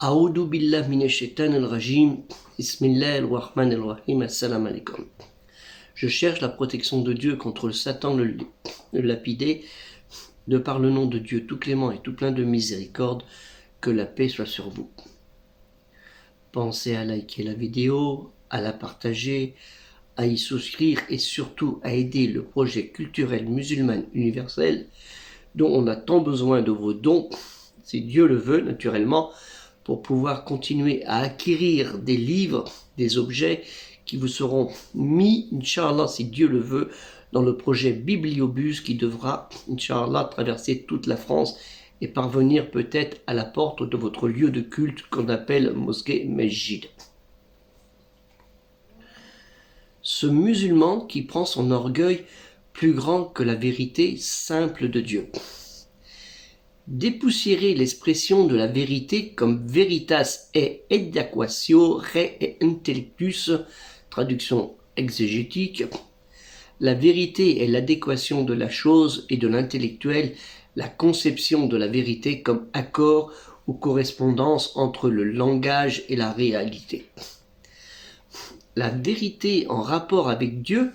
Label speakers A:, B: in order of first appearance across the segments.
A: A'oudou billah minash shaitanir rajim. Bismillahir rahmanir rahim. Assalamu alaikum. Je cherche la protection de Dieu contre le Satan le lapidé, de par le nom de Dieu tout clément et tout plein de miséricorde, que la paix soit sur vous. Pensez à liker la vidéo, à la partager, à y souscrire et surtout à aider le projet culturel musulman universel dont on a tant besoin de vos dons, si Dieu le veut naturellement, pour pouvoir continuer à acquérir des livres, des objets qui vous seront mis, Inch'Allah, si Dieu le veut, dans le projet Bibliobus qui devra, Inch'Allah, traverser toute la France et parvenir peut-être à la porte de votre lieu de culte qu'on appelle mosquée Mesjid. Ce musulman qui prend son orgueil plus grand que la vérité simple de Dieu. Dépoussiérer l'expression de la vérité comme veritas et adequatio re et intellectus, traduction exégétique. La vérité est l'adéquation de la chose et de l'intellectuel, la conception de la vérité comme accord ou correspondance entre le langage et la réalité. La vérité en rapport avec Dieu,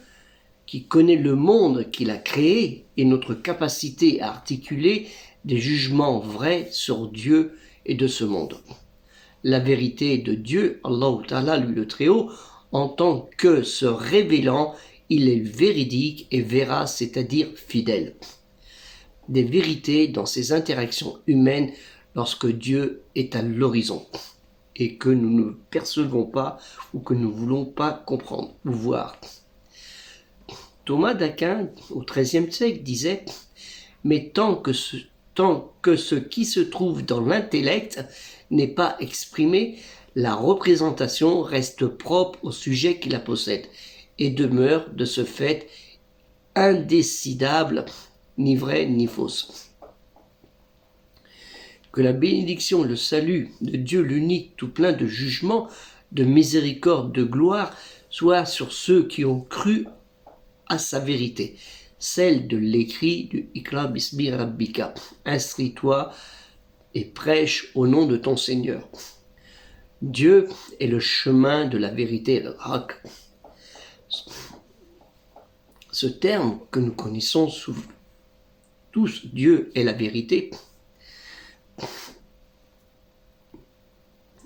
A: qui connaît le monde qu'il a créé et notre capacité à articuler des jugements vrais sur Dieu et de ce monde. La vérité de Dieu, Allah Ta'ala, lui le Très-Haut, en tant que se révélant, il est véridique et vérace, c'est-à-dire fidèle. Des vérités dans ses interactions humaines lorsque Dieu est à l'horizon et que nous ne percevons pas ou que nous ne voulons pas comprendre ou voir. Thomas d'Aquin, au XIIIe siècle, disait « Mais tant que ce qui se trouve dans l'intellect n'est pas exprimé, la représentation reste propre au sujet qui la possède et demeure de ce fait indécidable, ni vraie ni fausse. » Que la bénédiction, le salut de Dieu l'unique, tout plein de jugement, de miséricorde, de gloire, soit sur ceux qui ont cru à sa vérité, celle de l'écrit du Iqra bismi rabbika. Instruis-toi et prêche au nom de ton Seigneur. Dieu est le chemin de la vérité, le haq. Ce terme que nous connaissons tous, Dieu est la vérité,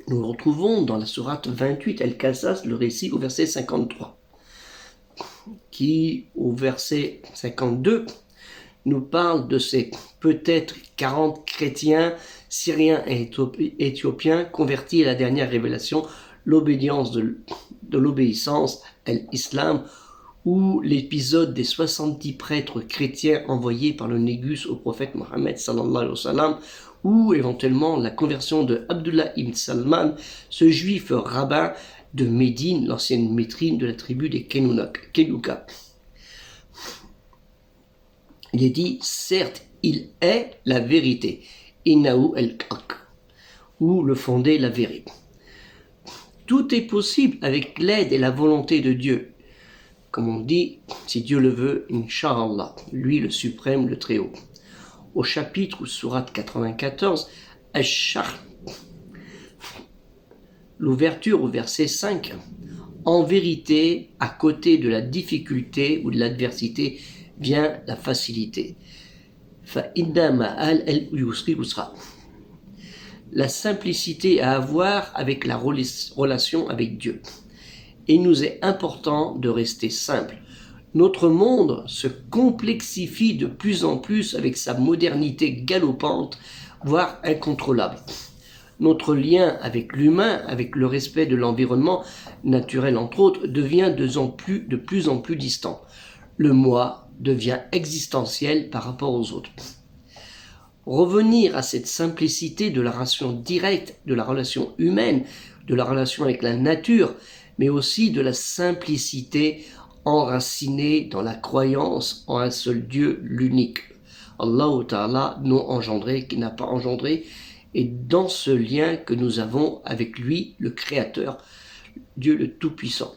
A: nous retrouvons dans la sourate 28 Al-Qasas le récit au verset 53, qui au verset 52 nous parle de ces peut-être 40 chrétiens syriens et éthiopiens convertis à la dernière révélation, l'obédience de l'obéissance à l'islam, ou l'épisode des 70 prêtres chrétiens envoyés par le Négus au prophète Mohammed sallallahu alayhi wa sallam, ou éventuellement la conversion de Abdullah ibn Salman, ce juif rabbin de Médine, l'ancienne métrine de la tribu des Kenouka. Il est dit, certes, il est la vérité, Innahu el-Haq, ou le fondé, la vérité. Tout est possible avec l'aide et la volonté de Dieu. Comme on dit, si Dieu le veut, Inch'Allah, lui le suprême, le Très-Haut. Au chapitre ou sourate 94, Ash-Sharh, l'ouverture au verset 5, en vérité, à côté de la difficulté ou de l'adversité, vient la facilité. Fa-inna ma'al al-yusri usra. La simplicité à avoir avec la relation avec Dieu. Et il nous est important de rester simple. Notre monde se complexifie de plus en plus avec sa modernité galopante, voire incontrôlable. Notre lien avec l'humain, avec le respect de l'environnement naturel entre autres, devient de plus en plus distant. Le moi devient existentiel par rapport aux autres. Revenir à cette simplicité de la relation directe, de la relation humaine, de la relation avec la nature, mais aussi de la simplicité enracinée dans la croyance en un seul Dieu, l'unique. Allah Ta'ala, non engendré, qui n'a pas engendré, et dans ce lien que nous avons avec lui, le Créateur, Dieu le Tout-Puissant.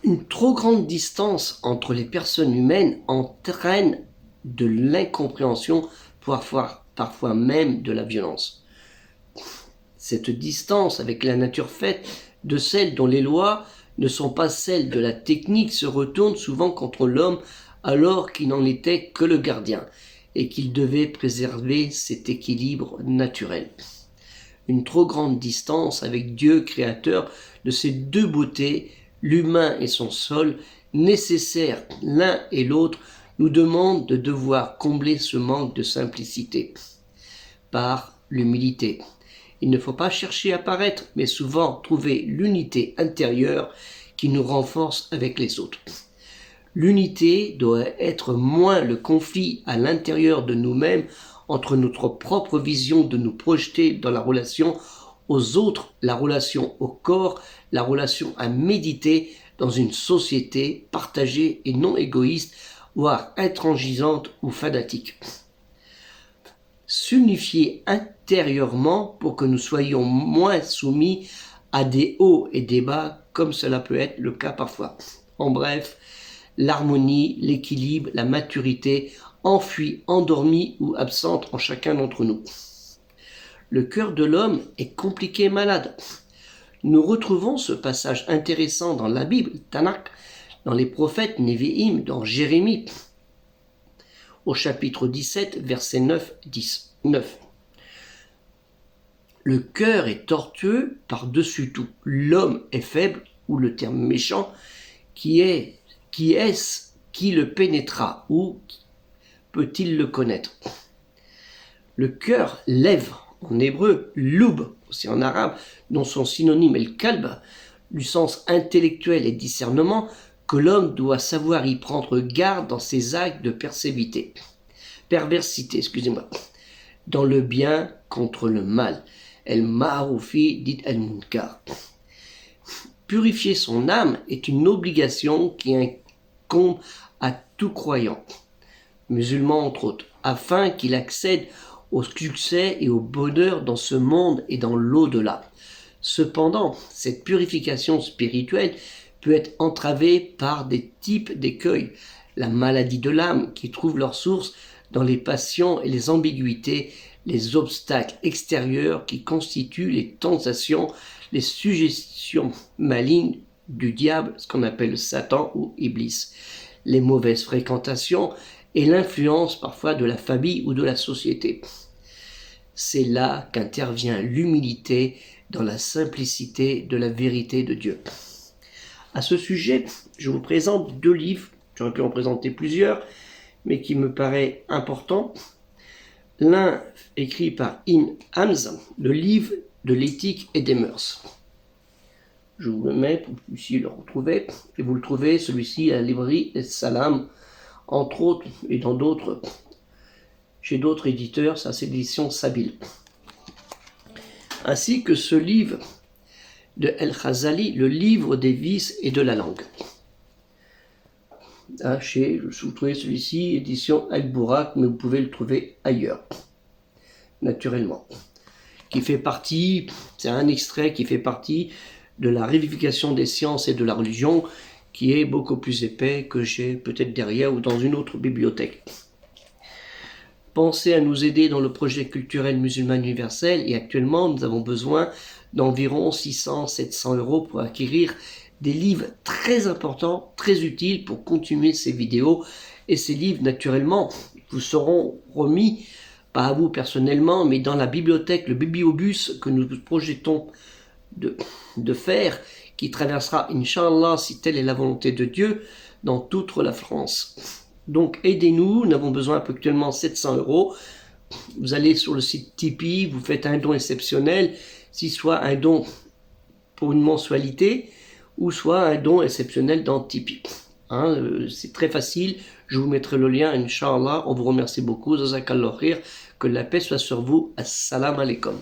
A: Une trop grande distance entre les personnes humaines entraîne de l'incompréhension parfois même de la violence. Cette distance avec la nature faite de celle dont les lois ne sont pas celles de la technique se retourne souvent contre l'homme alors qu'il n'en était que le gardien et qu'il devait préserver cet équilibre naturel. Une trop grande distance avec Dieu créateur de ces deux beautés, l'humain et son sol, nécessaires l'un et l'autre, nous demande de devoir combler ce manque de simplicité par l'humilité. Il ne faut pas chercher à paraître, mais souvent trouver l'unité intérieure qui nous renforce avec les autres. L'unité doit être moins le conflit à l'intérieur de nous-mêmes entre notre propre vision de nous projeter dans la relation aux autres, la relation au corps, la relation à méditer dans une société partagée et non égoïste, voire intransigeante ou fanatique. S'unifier intérieurement pour que nous soyons moins soumis à des hauts et des bas, comme cela peut être le cas parfois. En bref, l'harmonie, l'équilibre, la maturité, enfuie, endormie ou absente en chacun d'entre nous. Le cœur de l'homme est compliqué et malade. Nous retrouvons ce passage intéressant dans la Bible, Tanakh, dans les prophètes Névi'im, dans Jérémie, au chapitre 17, versets 9. Le cœur est tortueux par-dessus tout. L'homme est faible, ou le terme méchant, qui est-ce qui le pénétrera, ou peut-il le connaître? Le cœur, lèvre, en hébreu, loub, aussi en arabe, dont son synonyme est le kalb, du sens intellectuel et discernement, que l'homme doit savoir y prendre garde dans ses actes de perversité, dans le bien contre le mal. El Ma'aroufi dit El Munkar. Purifier son âme est une obligation qui incombe à tout croyant, musulman entre autres, afin qu'il accède au succès et au bonheur dans ce monde et dans l'au-delà. Cependant, cette purification spirituelle peut être entravée par des types d'écueils, la maladie de l'âme qui trouve leur source dans les passions et les ambiguïtés, les obstacles extérieurs qui constituent les tentations, les suggestions malignes du diable, ce qu'on appelle Satan ou Iblis, les mauvaises fréquentations et l'influence parfois de la famille ou de la société. C'est là qu'intervient l'humilité dans la simplicité de la vérité de Dieu. À ce sujet, je vous présente 2 livres, j'aurais pu en présenter plusieurs, mais qui me paraît important. L'un écrit par Ibn Hamz, le livre de l'éthique et des mœurs. Je vous le mets pour que vous puissiez le retrouver. Et vous le trouvez, celui-ci, à la librairie Salam, entre autres, et dans d'autres, chez d'autres éditeurs, ça c'est l'édition Sabil. Ainsi que ce livre de El-Khazali, le livre des vices et de la langue. Vous trouvez celui-ci, édition Al-Bourak, mais vous pouvez le trouver ailleurs, naturellement. Qui fait partie, c'est un extrait qui fait partie de la révivification des sciences et de la religion, qui est beaucoup plus épais que j'ai peut-être derrière ou dans une autre bibliothèque. Pensez à nous aider dans le projet culturel musulman universel et actuellement nous avons besoin d'environ 600-700 € pour acquérir des livres très importants, très utiles pour continuer ces vidéos. Et ces livres, naturellement, vous seront remis, pas à vous personnellement, mais dans la bibliothèque, le bibliobus que nous projetons de faire, qui traversera, Inch'Allah, si telle est la volonté de Dieu, dans toute la France. Donc aidez-nous, nous avons besoin actuellement de 700 €. Vous allez sur le site Tipeee, vous faites un don exceptionnel, si soit un don pour une mensualité, ou soit un don exceptionnel dans Tipeee. C'est très facile, je vous mettrai le lien, Inch'Allah. On vous remercie beaucoup, Jazakallah khair, que la paix soit sur vous, Assalamu alaikum.